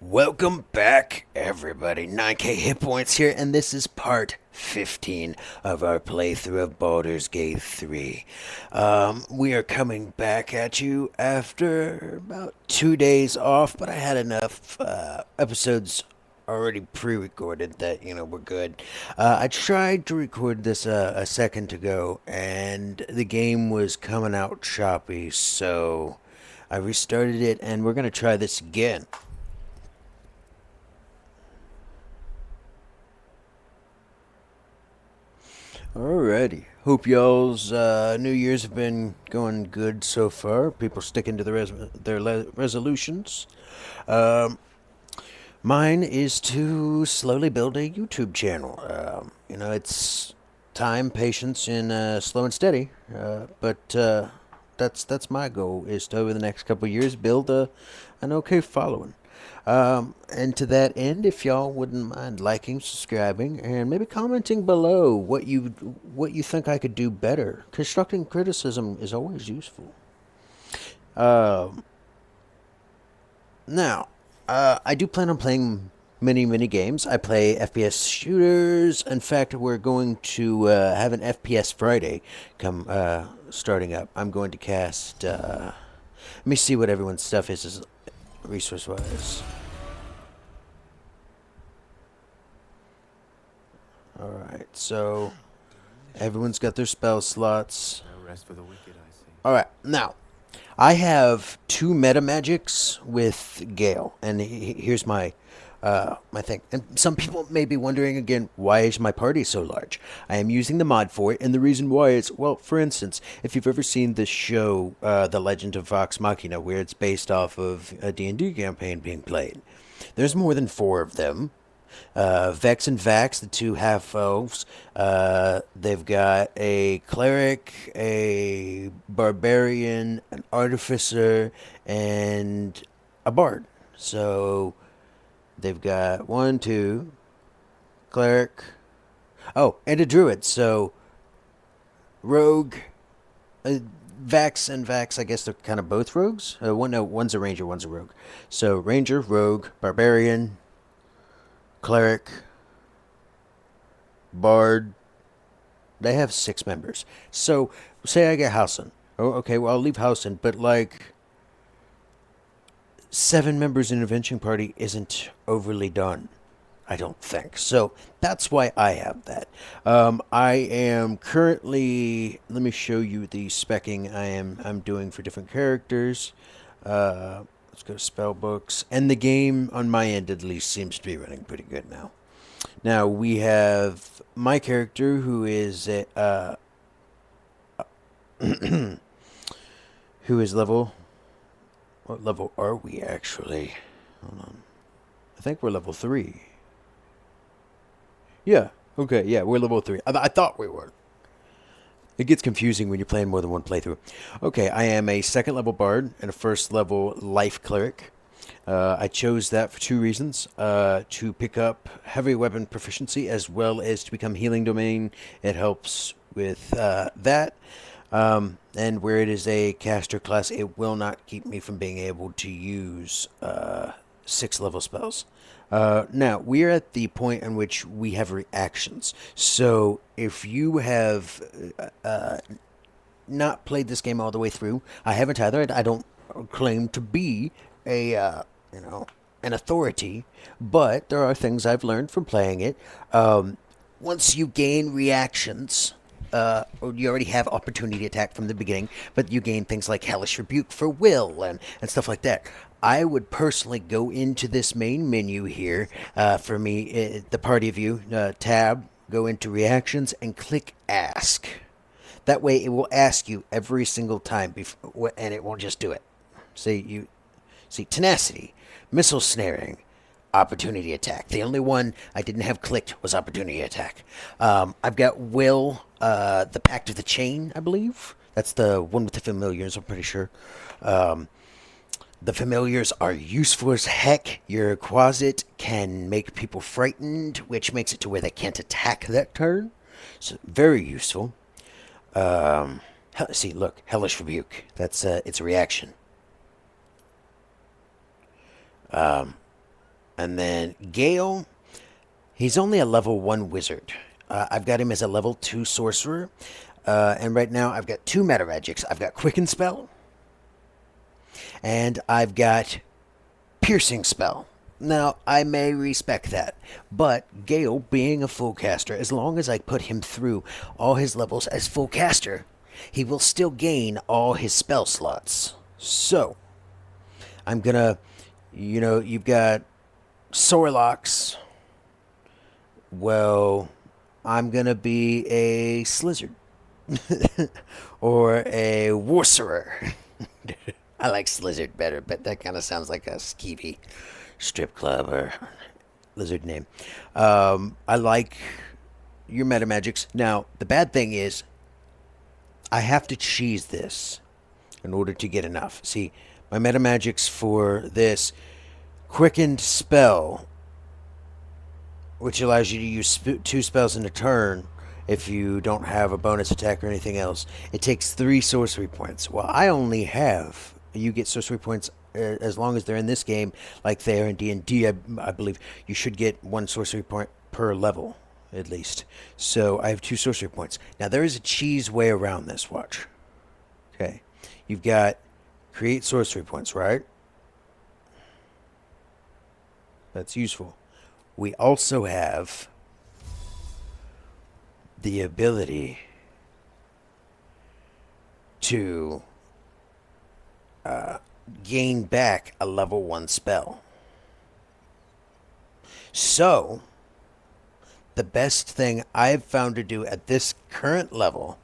Welcome back, everybody. 9k hit points here, and this is part 15 of our playthrough of Baldur's Gate 3. We are coming back at you after about 2 days off, but I had enough episodes already pre-recorded that, we're good. I tried to record this a second ago, and the game was coming out choppy, so I restarted it, and we're going to try this again. Alrighty. Hope y'all's New Year's have been going good so far. People sticking to their resolutions. Um, Mine is to slowly build a YouTube channel. It's time, patience, and slow and steady. But that's my goal, is to over the next couple of years build an okay following. And to that end, if y'all wouldn't mind liking, subscribing, and maybe commenting below what you think I could do better. Constructing criticism is always useful. Um, now, I do plan on playing many games. I play FPS shooters. In fact, we're going to have an FPS Friday come starting up. I'm going to cast. Let me see what everyone's stuff is resource-wise. Alright, so everyone's got their spell slots. No rest for the wicked, I see. Alright, now, I have 2 metamagics with Gale, and here's my thing. And some people may be wondering again, why is my party so large? I am using the mod for it, and the reason why is, well, for instance, if you've ever seen this show, The Legend of Vox Machina, where it's based off of a D&D campaign being played, there's more than 4 of them. Vex and Vax, the 2 half-elves, they've got a cleric, a barbarian, an artificer, and a bard. So they've got 1, 2, cleric, oh, and a druid. So rogue, Vax and Vax, I guess they're kind of both rogues. One's a ranger, one's a rogue. So ranger, rogue, barbarian, cleric, bard. They have 6 members. So say I get Hausen. Oh, okay, well, I'll leave Hausen, but like 7 members intervention party isn't overly done, I don't think. So that's why I have that. I am currently, let me show you the specking I'm doing for different characters. Let's go to spell books. And the game, on my end at least, seems to be running pretty good now. Now, we have my character, who is who is level... What level are we, actually? Hold on. I think we're level 3. Yeah, okay, yeah, we're level 3. I thought we were. It gets confusing when you're playing more than one playthrough. Okay, I am a 2nd level bard and a 1st level life cleric. I chose that for 2 reasons. To pick up heavy weapon proficiency, as well as to become healing domain. It helps with that. And where it is a caster class, it will not keep me from being able to use 6 level spells. Now, we are at the point in which we have reactions. So, if you have not played this game all the way through, I haven't either. I don't claim to be an authority, but there are things I've learned from playing it. Once you gain reactions, or you already have opportunity attack from the beginning, but you gain things like Hellish Rebuke for will and stuff like that. I would personally go into this main menu here, for me, the party view, tab, go into reactions, and click ask. That way it will ask you every single time, and it won't just do it. See, tenacity, missile snaring, opportunity attack. The only one I didn't have clicked was opportunity attack. I've got will, the Pact of the Chain, I believe. That's the one with the familiars, I'm pretty sure. The familiars are useful as heck. Your Quasit can make people frightened, which makes it to where they can't attack that turn. So very useful. See, look, Hellish Rebuke. That's it's a reaction. And then Gale, he's only a level 1 wizard. I've got him as a level 2 sorcerer. And right now I've got 2 metamagics. I've got Quicken Spell, and I've got Piercing Spell. Now, I may respect that, but Gale, being a full caster, as long as I put him through all his levels as full caster, he will still gain all his spell slots. So, I'm gonna, you've got Sorlocks. Well, I'm gonna be a Slizzard. Or a Worcerer. I like Slizzard better, but that kind of sounds like a skeevy strip club or lizard name. I like your metamagics. Now, the bad thing is, I have to cheese this in order to get enough. See, my metamagics for this Quickened Spell, which allows you to use 2 spells in a turn if you don't have a bonus attack or anything else. It takes 3 sorcery points. Well, I only have... You get sorcery points as long as they're in this game, like they are in D&D, I believe. You should get 1 sorcery point per level, at least. So I have 2 sorcery points. Now, there is a cheese way around this. Watch. Okay. You've got create sorcery points, right? That's useful. We also have the ability to gain back a level 1 spell. So, the best thing I've found to do at this current level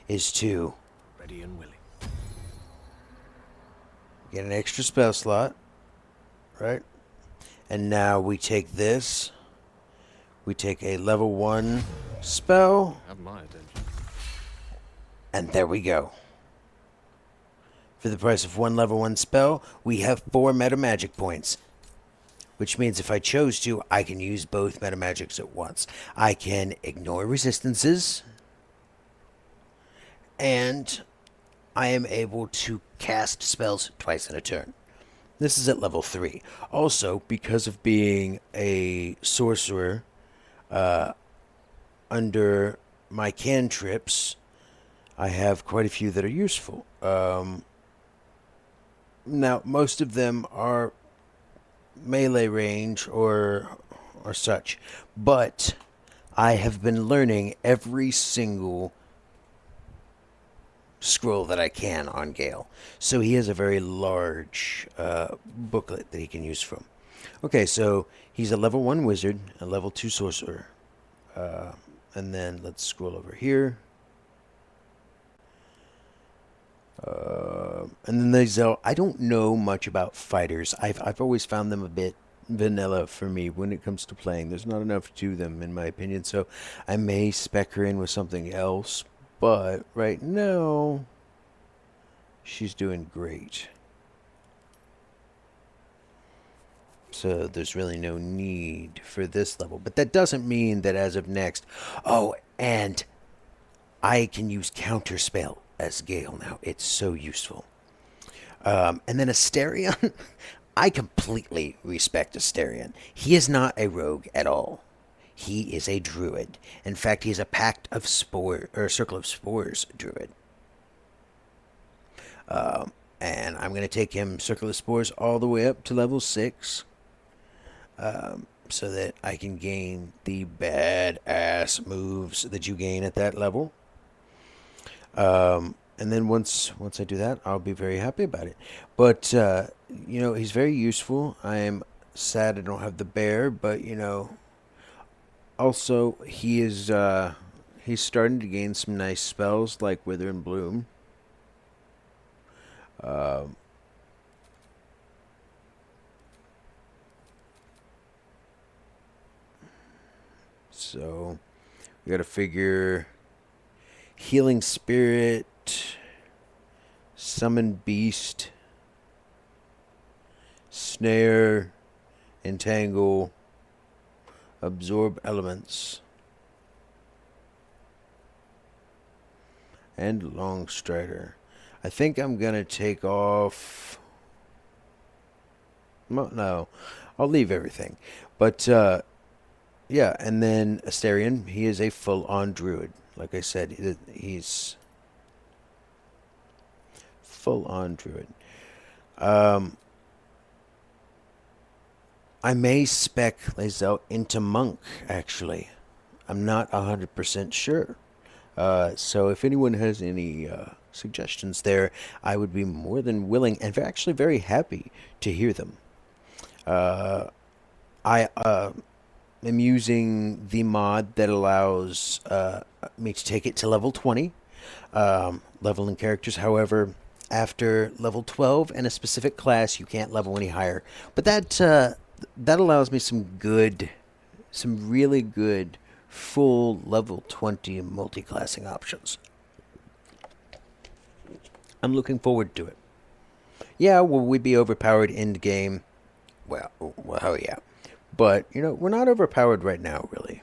is to ready and willing. Get an extra spell slot, right? And now we take this. We take a level 1 spell. Have my attention. And there we go. For the price of 1 level 1 spell, we have 4 metamagic points. Which means if I chose to, I can use both metamagics at once. I can ignore resistances. And I am able to cast spells twice in a turn. This is at level 3. Also, because of being a sorcerer, under my cantrips, I have quite a few that are useful. Now, most of them are melee range or such, but I have been learning every single scroll that I can on Gale. So he has a very large booklet that he can use from. Okay, so he's a level 1 wizard, a level 2 sorcerer. And then let's scroll over here. And then there's I don't know much about fighters. I've always found them a bit vanilla for me when it comes to playing. There's not enough to them, in my opinion, so I may spec her in with something else. But right now, she's doing great. So there's really no need for this level. But that doesn't mean that as of next... Oh, and I can use Counterspell as Gale now. It's so useful. And then Asterion. I completely respect Asterion. He is not a rogue at all. He is a druid. In fact, he's a Pact of Spore, or Circle of Spores druid. And I'm going to take him Circle of Spores all the way up to level 6. So that I can gain the badass moves that you gain at that level. And then once I do that, I'll be very happy about it. But, he's very useful. I am sad I don't have the bear, but, also, he is, he's starting to gain some nice spells like Wither and Bloom. So, we gotta figure Healing Spirit, Summon Beast, Snare, Entangle, Absorb Elements, and Longstrider. I think I'm gonna take off No, I'll leave everything. But, yeah, and then Asterion, he is a full-on druid. Like I said, he's full-on druid. I may spec Lae'zel into monk, actually. I'm not 100% sure. So if anyone has any suggestions there, I would be more than willing and actually very happy to hear them. I am using the mod that allows me to take it to level 20, leveling characters. However, after level 12 and a specific class, you can't level any higher. But that allows me some really good full level 20 multi-classing options. I'm looking forward to it. Yeah, will we be overpowered end game? Well, oh yeah. But, we're not overpowered right now, really.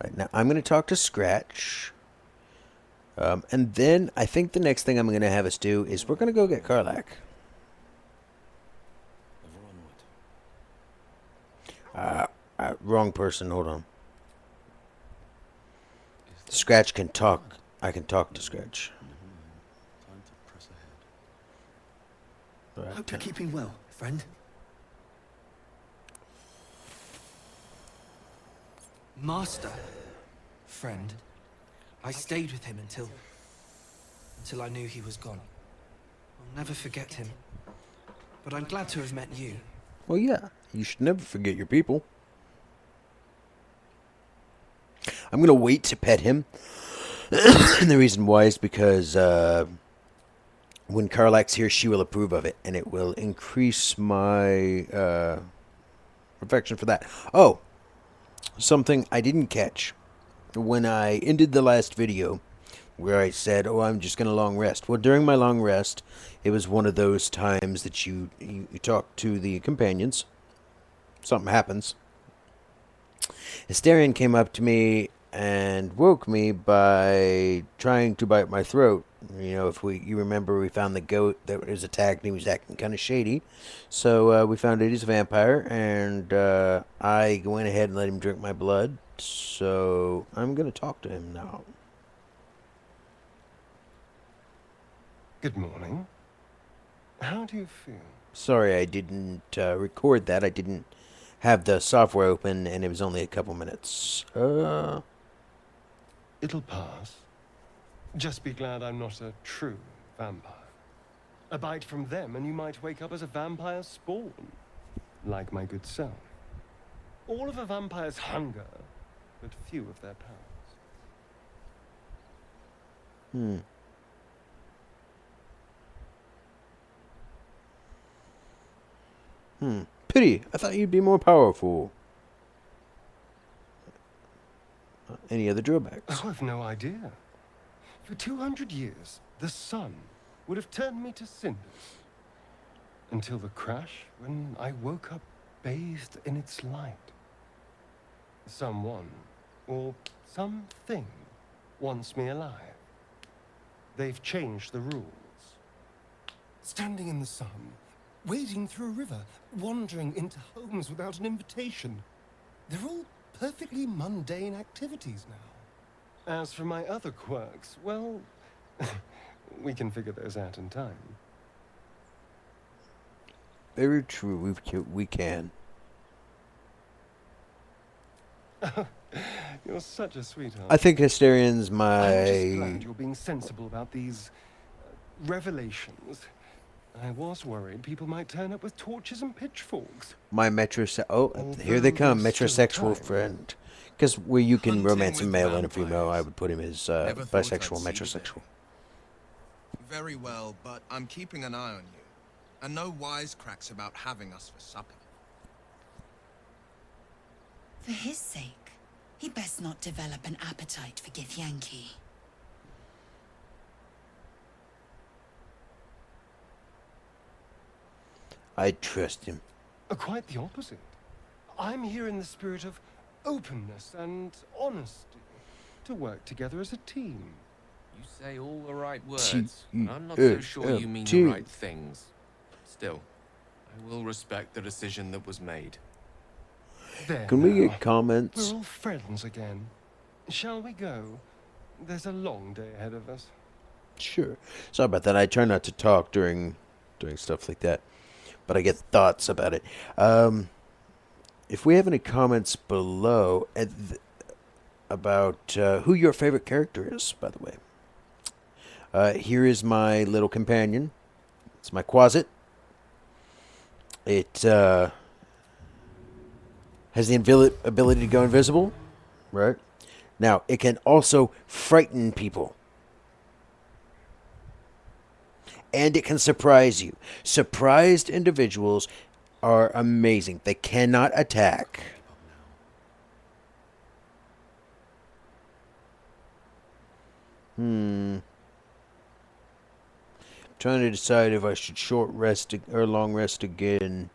Right now, I'm going to talk to Scratch. And then I think the next thing I'm going to have us do is we're going to go get Karlach. Wrong person. Hold on. Scratch can talk. I can talk to Scratch. Time to press ahead. Right. Hope you're keeping well, friend. Master, friend. I stayed with him until I knew he was gone. I'll never forget him. But I'm glad to have met you. Well, yeah. You should never forget your people. I'm going to wait to pet him. And the reason why is because when Karlach's here, she will approve of it. And it will increase my affection for that. Oh, something I didn't catch when I ended the last video where I said, oh, I'm just going to long rest. Well, during my long rest, it was one of those times that you talk to the companions. Something happens. Asterion came up to me and woke me by trying to bite my throat. If you remember, we found the goat that was attacked and he was acting kind of shady. So we found out he's a vampire, and I went ahead and let him drink my blood. So I'm going to talk to him now. Good morning. How do you feel? Sorry, I didn't record that. I didn't have the software open, and it was only a couple minutes. It'll pass. Just be glad I'm not a true vampire. A bite from them, and you might wake up as a vampire spawn. Like my good self. All of a vampire's hunger, but few of their powers. Pity. I thought you'd be more powerful. Any other drawbacks? Oh, I've no idea. For 200 years, the sun would have turned me to cinders. Until the crash, when I woke up bathed in its light. Someone, or something, wants me alive. They've changed the rules. Standing in the sun, wading through a river, wandering into homes without an invitation. They're all perfectly mundane activities now. As for my other quirks, well, we can figure those out in time. Very true, we can. You're such a sweetheart. I think Asterion's my... I'm just glad you're being sensible about these revelations. I was worried people might turn up with torches and pitchforks. My here they come, metrosexual friend. Because where you can romance a male and a female, I would put him as bisexual, metrosexual. Very well, but I'm keeping an eye on you. And no wisecracks about having us for supper. For his sake, he best not develop an appetite for Githyanki. I trust him. Quite the opposite. I'm here in the spirit of openness and honesty, to work together as a team. You say all the right words, and I'm not so sure you mean the right things. Still, I will respect the decision that was made. There Can we now. get comments? We're all friends again. Shall we go? There's a long day ahead of us. Sure. Sorry about that. I try not to talk during stuff like that, but I get thoughts about it. If we have any comments below about who your favorite character is, by the way. Here is my little companion. It's my Quasit. It has the ability to go invisible, right? Now, it can also frighten people. And it can surprise you. Surprised individuals are amazing. They cannot attack. Trying to decide if I should short rest or long rest again.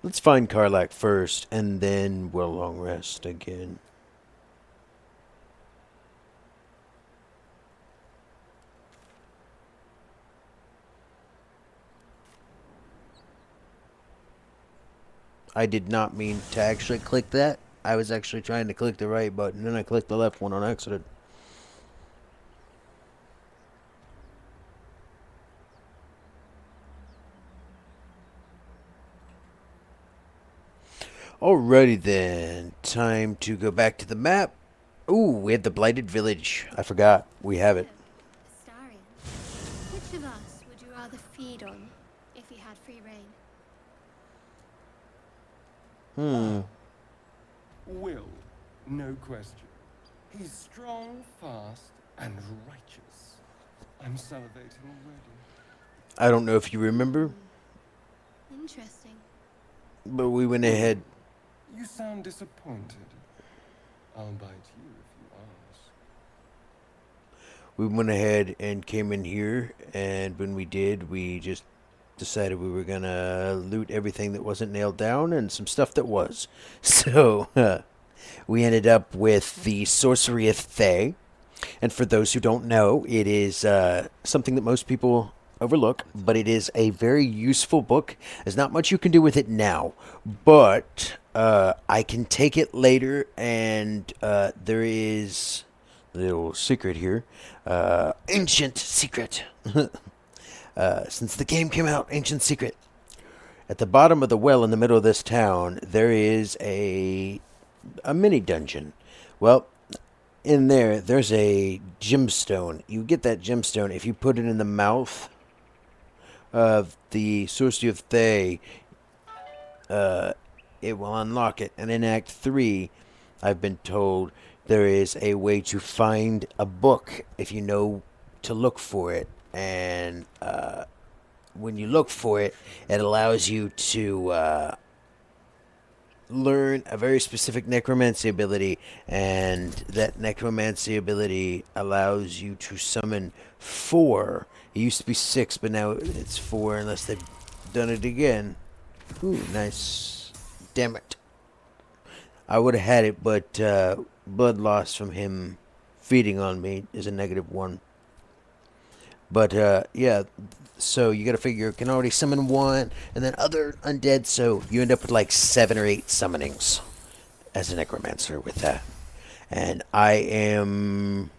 Let's find Karlach first, and then we'll long rest again. I did not mean to actually click that. I was actually trying to click the right button, and I clicked the left one on accident. Alrighty then, time to go back to the map. Ooh, we have the Blighted Village. I forgot, we have it. Astarion, which of us would you rather feed on if you had free reign? Will, no question. He's strong, fast, and righteous. I'm salivating already. I don't know if you remember, Interesting. but we went ahead. You sound disappointed. I'll bite you if you ask. We went ahead and came in here, and when we did, we just decided we were gonna loot everything that wasn't nailed down and some stuff that was. So we ended up with the Sorcery of Thay, and for those who don't know, it is something that most people overlook, but it is a very useful book. There's not much you can do with it now, but I can take it later, and there is a little secret here, ancient secret. Since the game came out, ancient secret. At the bottom of the well in the middle of this town, there is a mini dungeon. Well, in there's a gemstone. You get that gemstone if you put it in the mouth of the Sorcery of Thay. It will unlock it. And in Act 3, I've been told there is a way to find a book if you know to look for it. And when you look for it, it allows you to learn a very specific necromancy ability, and that necromancy ability allows you to summon 4. It used to be 6, but now it's 4 unless they've done it again. Ooh, nice. Damn it. I would have had it, but blood loss from him feeding on me is a -1. But, yeah, so you gotta figure, can already summon 1, and then other undead, so you end up with like 7 or 8 summonings as a necromancer with that. And I am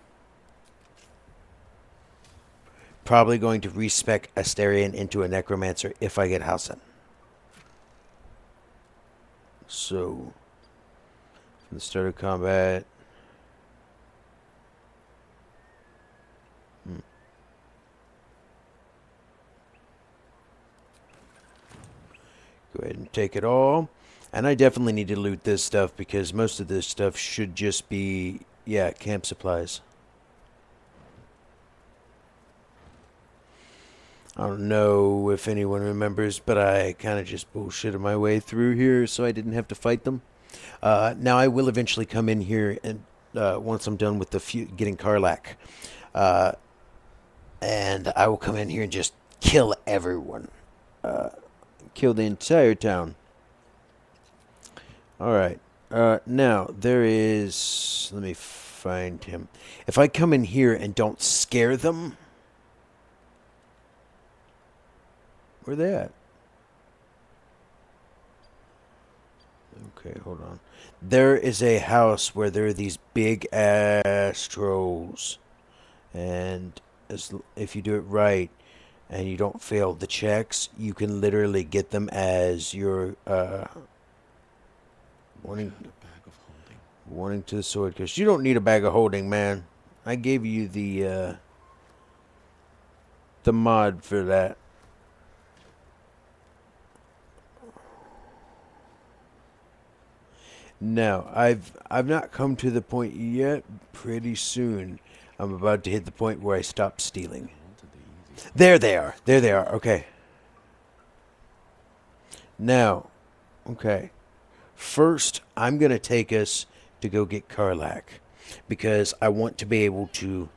probably going to respec Astarion into a necromancer if I get Hausen. So, from the start of combat... Go ahead and take it all. And I definitely need to loot this stuff because most of this stuff should just be, yeah, camp supplies. I don't know if anyone remembers, but I kind of just bullshitted my way through here so I didn't have to fight them. Now I will eventually come in here and once I'm done with the getting Karlach. And I will come in here and just kill everyone. Kill the entire town. Alright. Now, there is... Let me find him. If I come in here and don't scare them... Where they at? Okay, hold on. There is a house where there are these big ass trolls. And if you do it right and you don't fail the checks, you can literally get them as your wanting to the sword. Because you don't need a bag of holding, man. I gave you the mod for that. No, I've not come to the point yet. Pretty soon, I'm about to hit the point where I stop stealing. There they are. There they are. Okay. Now, okay. First, I'm going to take us to go get Karlach. Because I want to be able to...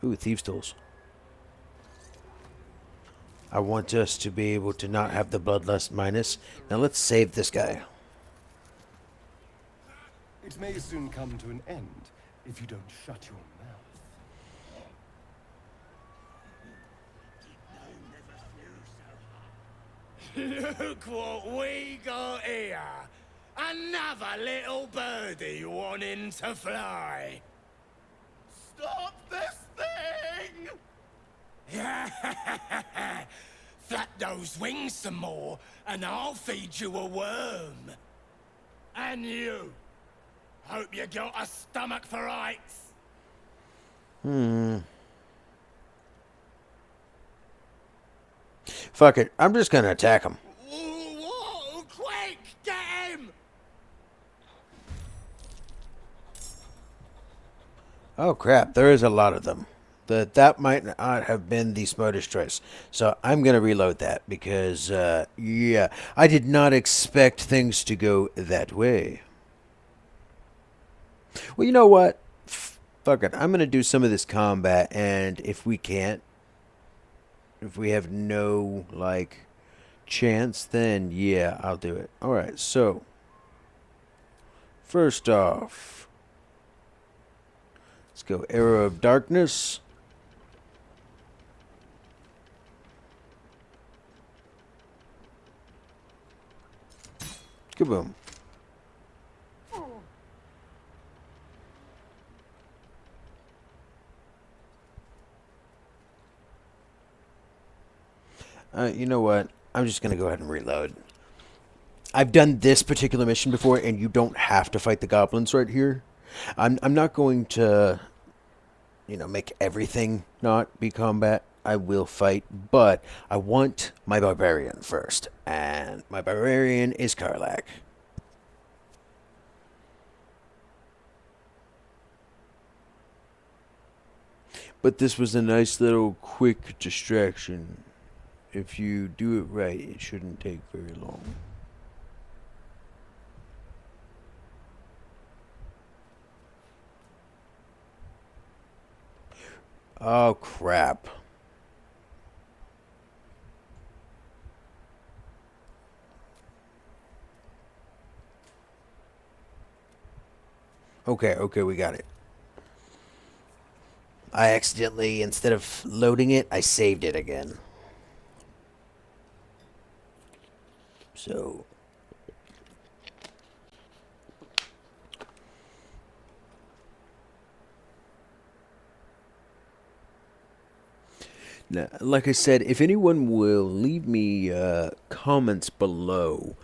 Ooh, Thieves' Tools. I want us to be able to not have the Bloodlust minus. Now let's save this guy. It may soon come to an end if you don't shut your mouth. Look what we got here. Another little birdie wanting to fly. Stop this thing! Flap those wings some more, and I'll feed you a worm. And you. Hope you got a stomach for ice. Fuck it. I'm just gonna attack him. Whoa, quick, get him! Oh crap, there is a lot of them. That might not have been the smartest choice. So I'm going to reload that because, yeah, I did not expect things to go that way. Well, you know what? Fuck it. I'm going to do some of this combat, and if we can't, if we have no, like, chance, then, yeah, I'll do it. Alright, so, first off, let's go Arrow of Darkness. Kaboom. You know what? I'm just going to go ahead and reload. I've done this particular mission before, and you don't have to fight the goblins right here. I'm not going to, you know, make everything not be combat. I will fight, but I want my barbarian first, and my barbarian is Karlach. But this was a nice little quick distraction. If you do it right, it shouldn't take very long. Oh, crap. Okay, we got it. I accidentally, instead of loading it, I saved it again. So... Now, like I said, if anyone will leave me comments below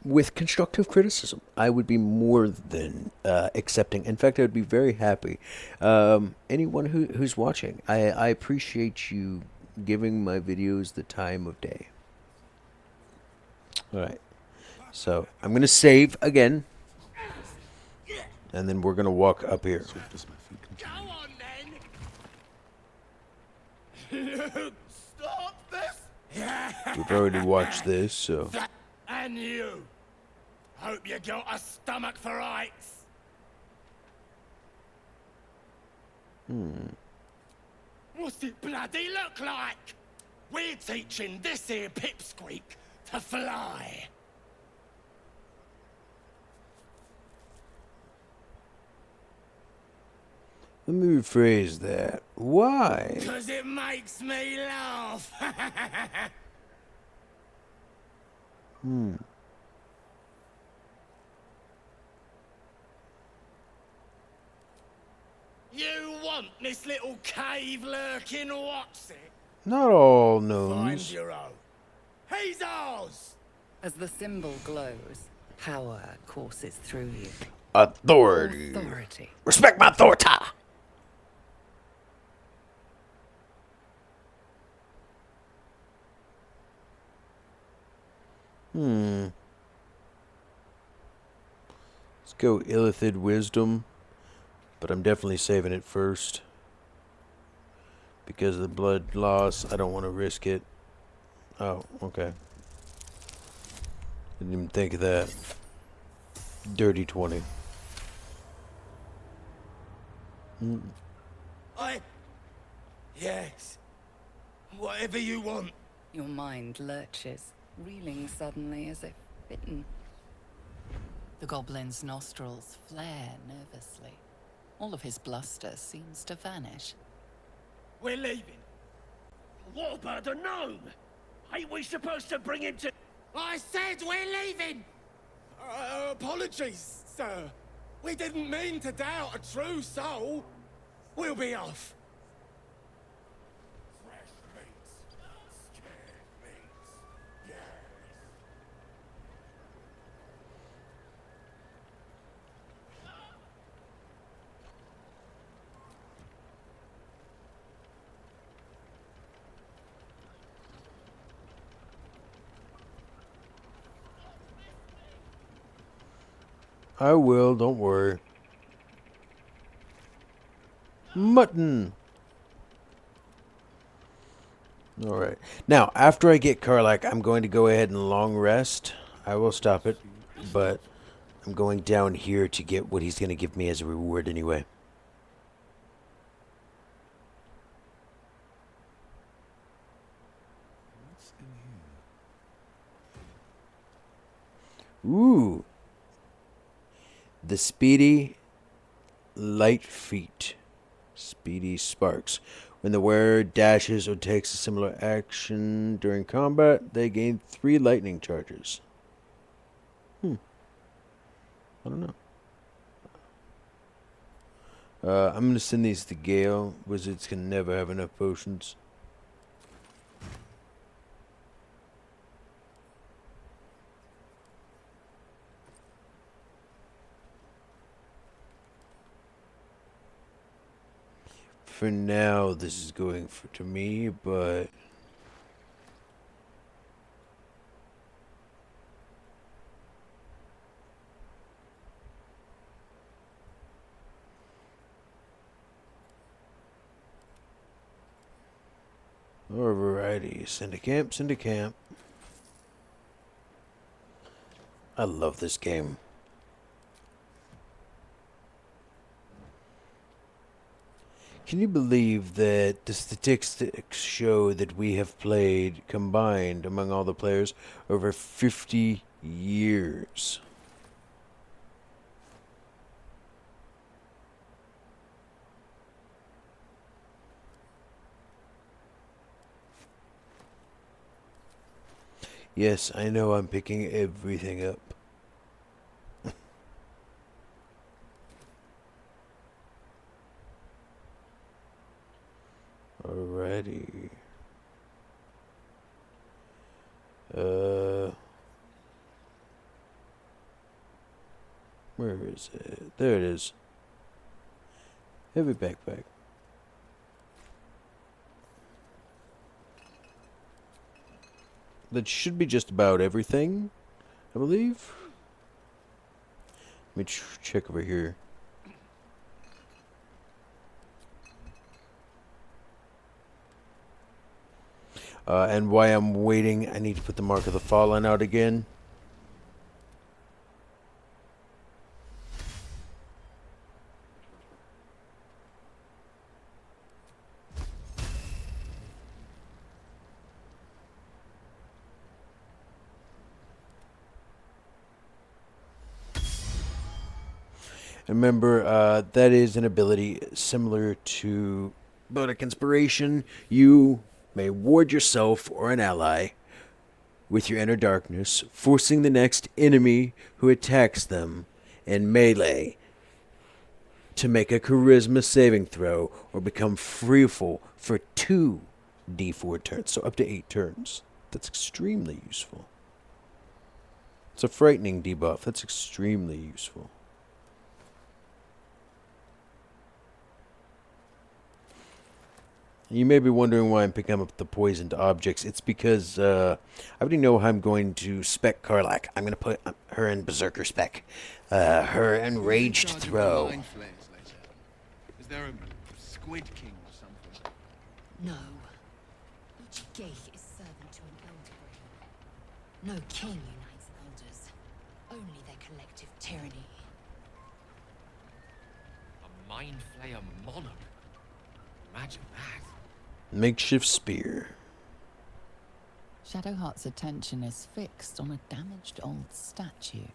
with constructive criticism, I would be more than accepting. In fact, I would be very happy. Anyone who's watching, I appreciate you giving my videos the time of day. Alright, so I'm going to save again, and then we're going to walk up here. Go on then! Stop this! We've already watched this, so... And you! Hope you got a stomach for ice! What's it bloody look like? We're teaching this here pipsqueak to fly! Let me rephrase that. Why? 'Cause it makes me laugh. You want this little cave lurking, what's it? Not all Find gnomes. your own. He's ours! As the symbol glows, power courses through you. Authority. Authority. Respect my authority. Let's go Illithid Wisdom. But I'm definitely saving it first. Because of the blood loss, I don't want to risk it. Oh, okay. Didn't even think of that. Dirty 20. Yes. Whatever you want. Your mind lurches, reeling suddenly as if bitten. The goblin's nostrils flare nervously. All of his bluster seems to vanish. We're leaving. What about the gnome? Ain't we supposed to bring him to... I said we're leaving! Apologies, sir. We didn't mean to doubt a true soul. We'll be off. Fresh meats. Scared meats. Yes. I will, don't worry. Mutton. Alright. Now, after I get Karlach, I'm going to go ahead and long rest. I will stop it, but I'm going down here to get what he's going to give me as a reward anyway. Ooh. The Speedy Light Feet. Speedy Sparks. When the wearer dashes or takes a similar action during combat, they gain 3 lightning charges. I don't know. I'm going to send these to Gale. Wizards can never have enough potions. For now, this is going to me, but... Or variety. Send a camp, send a camp. I love this game. Can you believe that the statistics show that we have played combined among all the players over 50 years? Yes, I know I'm picking everything up. Alrighty. Where is it? There it is. Heavy backpack. That should be just about everything, I believe. Let me check over here. And while I'm waiting, I need to put the Mark of the Fallen out again. Remember, that is an ability similar to Bardic Inspiration. You may ward yourself or an ally with your inner darkness, forcing the next enemy who attacks them in melee to make a charisma saving throw or become fearful for 2d4 turns, so up to 8 turns. That's extremely useful. It's a frightening debuff. That's extremely useful. You may be wondering why I'm picking up the poisoned objects. It's because I already know how I'm going to spec Karlach. I'm going to put her in Berserker spec. Her Enraged Throw. Is there a Squid King or something? No. Each gate is servant to an elder brain. No king unites elders. Only their collective tyranny. A mind flayer monarch. Imagine that. Makeshift Spear. Shadowheart's attention is fixed on a damaged old statue.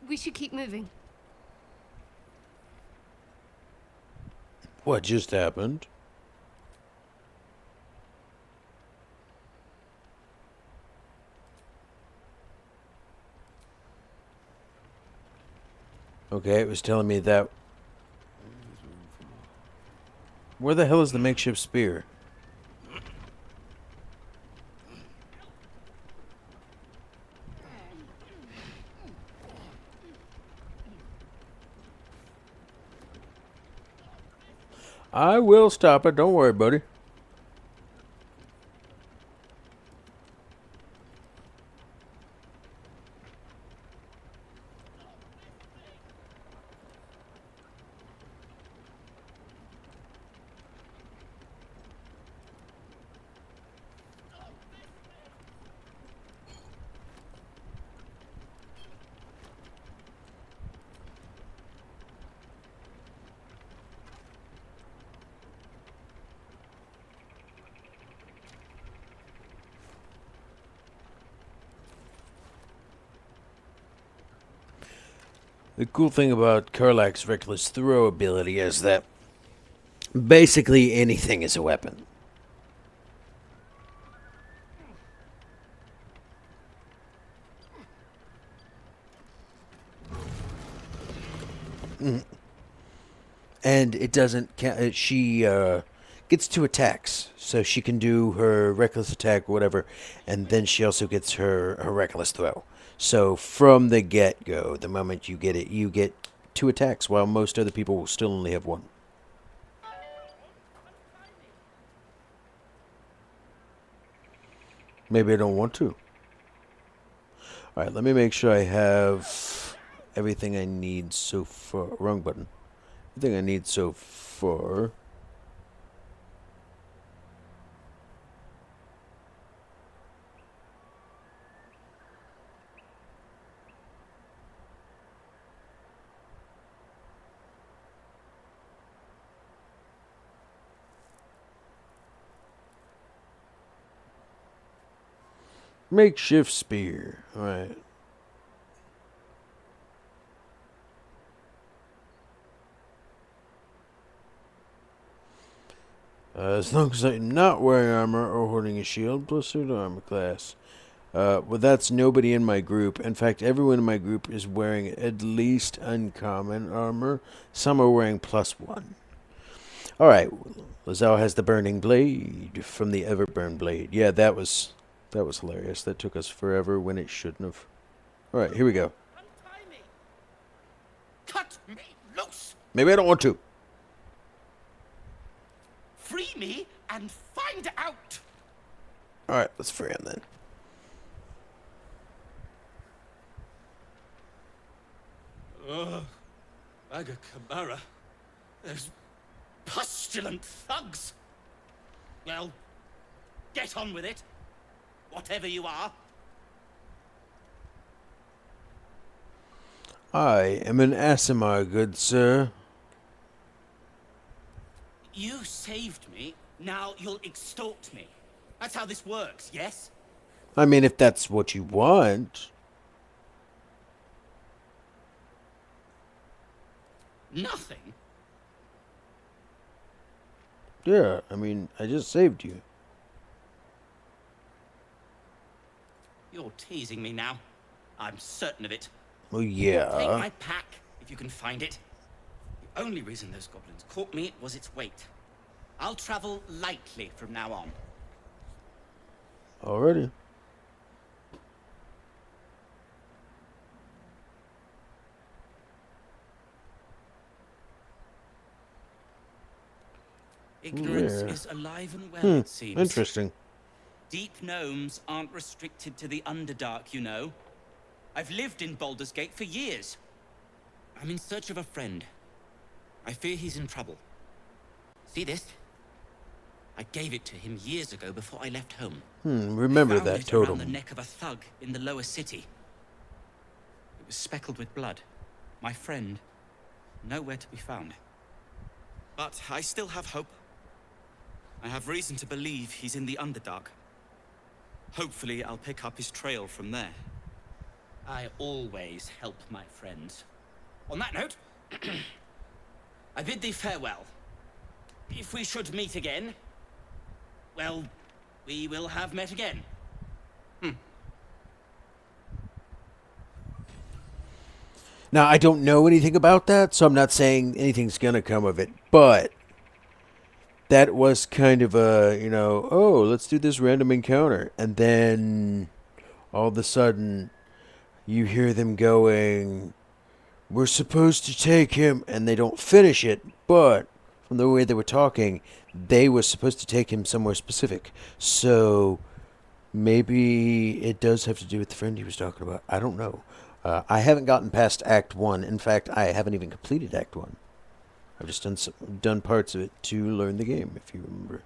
We should keep moving. What just happened? Okay, it was telling me that... Where the hell is the makeshift spear? I will stop it. Don't worry, buddy. The cool thing about Karlach's Reckless Throw ability is that basically anything is a weapon. And it doesn't count. She gets 2 attacks, so she can do her reckless attack or whatever, and then she also gets her reckless throw. So from the get-go, the moment you get it, you get 2 attacks, while most other people will still only have 1. Maybe I don't want to. Alright, let me make sure I have everything I need so far. Wrong button. Everything I need so far. Makeshift spear. Alright. As long as I'm not wearing armor or holding a shield, plus 2 to armor class. Well, that's nobody in my group. In fact, everyone in my group is wearing at least uncommon armor. Some are wearing +1. Alright. Lazao has the burning blade from the Everburn blade. Yeah, that was hilarious. That took us forever when it shouldn't have. Alright, here we go. Untie me! Cut me loose! Maybe I don't want to. Free me and find out! Alright, let's free him then. Ugh. Aga Kamara. Those pustulant thugs. Well, get on with it. Whatever you are. I am an Aasimar, good sir. You saved me, now you'll extort me. That's how this works, yes? I mean, if that's what you want. Nothing? Yeah, I mean, I just saved you. You're teasing me now. I'm certain of it. Well, Take yeah. my pack, if you can find it. The only reason those goblins caught me was its weight. I'll travel lightly from now on. Already. Ignorance Yeah. is alive and well, it seems. Interesting. Deep gnomes aren't restricted to the Underdark, you know. I've lived in Baldur's Gate for years. I'm in search of a friend. I fear he's in trouble. See this? I gave it to him years ago before I left home. Remember I found that it around totem. the neck of a thug in the lower city. It was speckled with blood. My friend, nowhere to be found. But I still have hope. I have reason to believe he's in the Underdark. Hopefully, I'll pick up his trail from there. I always help my friends. On that note, I bid thee farewell. If we should meet again, well, we will have met again. Now, I don't know anything about that, so I'm not saying anything's gonna come of it, but that was kind of a, you know, oh, let's do this random encounter. And then all of a sudden you hear them going, we're supposed to take him, and they don't finish it, but from the way they were talking, they were supposed to take him somewhere specific. So maybe it does have to do with the friend he was talking about. I don't know. I haven't gotten past Act 1. In fact, I haven't even completed Act 1. I've just done parts of it to learn the game, if you remember.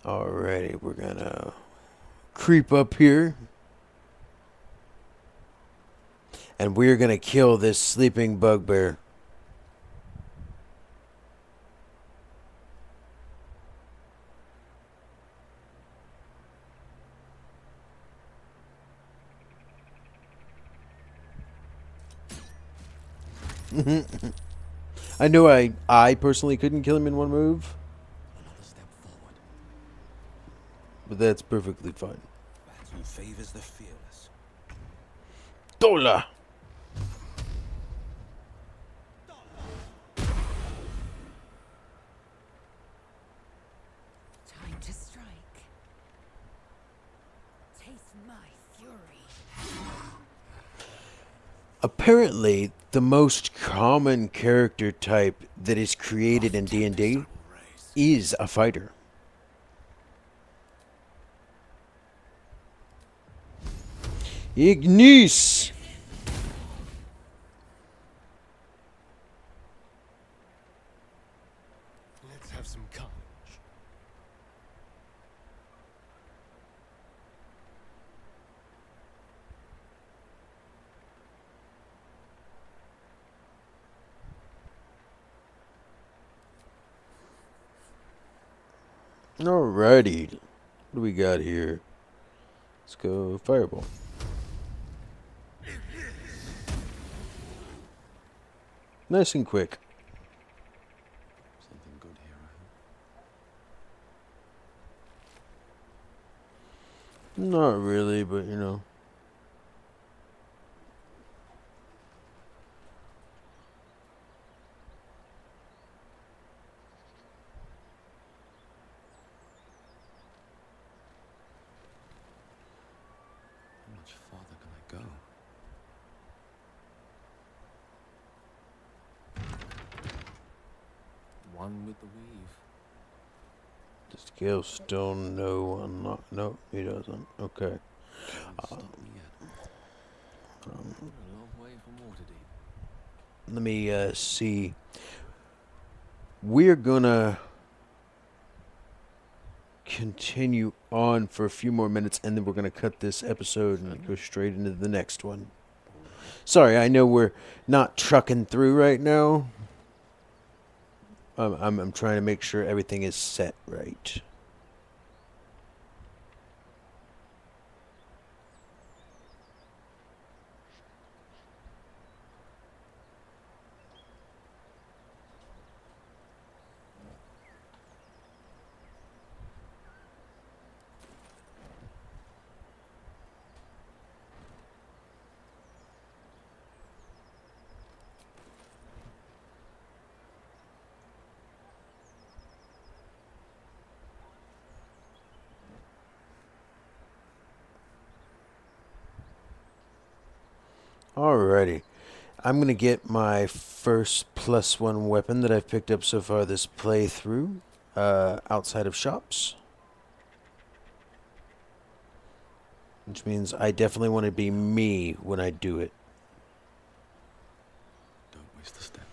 Alrighty, we're gonna creep up here. And we're gonna kill this sleeping bugbear. I know I personally couldn't kill him in one move. Another step forward. But that's perfectly fine. Battle favors the fearless. Dola! Time to strike. Taste my fury. Apparently, the most common character type that is created in D&D is a fighter. Ignis! Let's have some courage. Alrighty. What do we got here? Let's go Fireball. Nice and quick. Something good here, I hope. Not really, but you know. How much farther can I go? One with the weave. Does Gale still know unlock? No, he doesn't. Okay. Won't stop me yet. We're a long way from Waterdeep. let me see. We're gonna continue on for a few more minutes, and then we're gonna cut this episode and go straight into the next one. Sorry, I know we're not trucking through right now. I'm trying to make sure everything is set right. Alrighty. I'm going to get my first +1 weapon that I've picked up so far this playthrough outside of shops. Which means I definitely want to be me when I do it. Don't waste a step.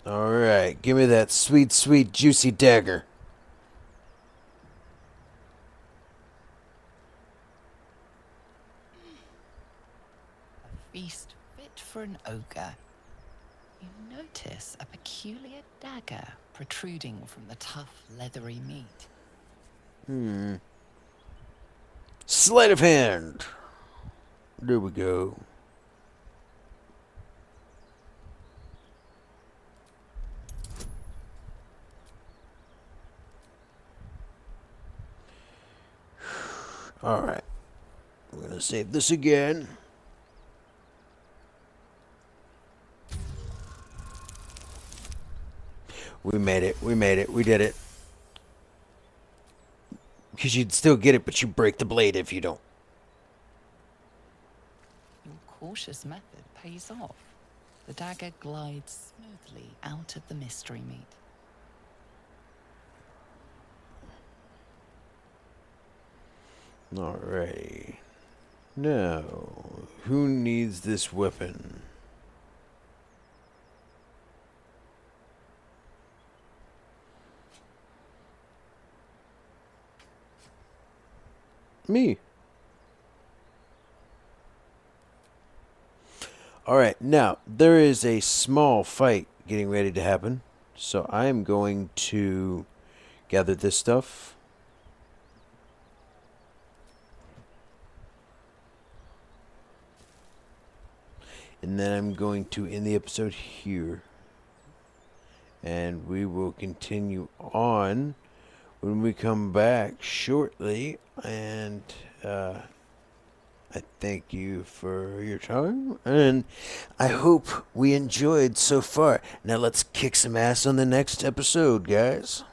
Alright, give me that sweet, sweet, juicy dagger. A feast fit for an ogre. You notice a peculiar dagger protruding from the tough, leathery meat. Sleight of hand. There we go. Alright. We're going to save this again. We made it. We made it. We did it. Because you'd still get it, but you break the blade if you don't. Your cautious method pays off. The dagger glides smoothly out of the mystery meat. Alrighty. Now, who needs this weapon? Me. Alright, now, there is a small fight getting ready to happen. So I am going to gather this stuff. And then I'm going to end the episode here. And we will continue on when we come back shortly. And I thank you for your time. And I hope we enjoyed so far. Now let's kick some ass on the next episode, guys.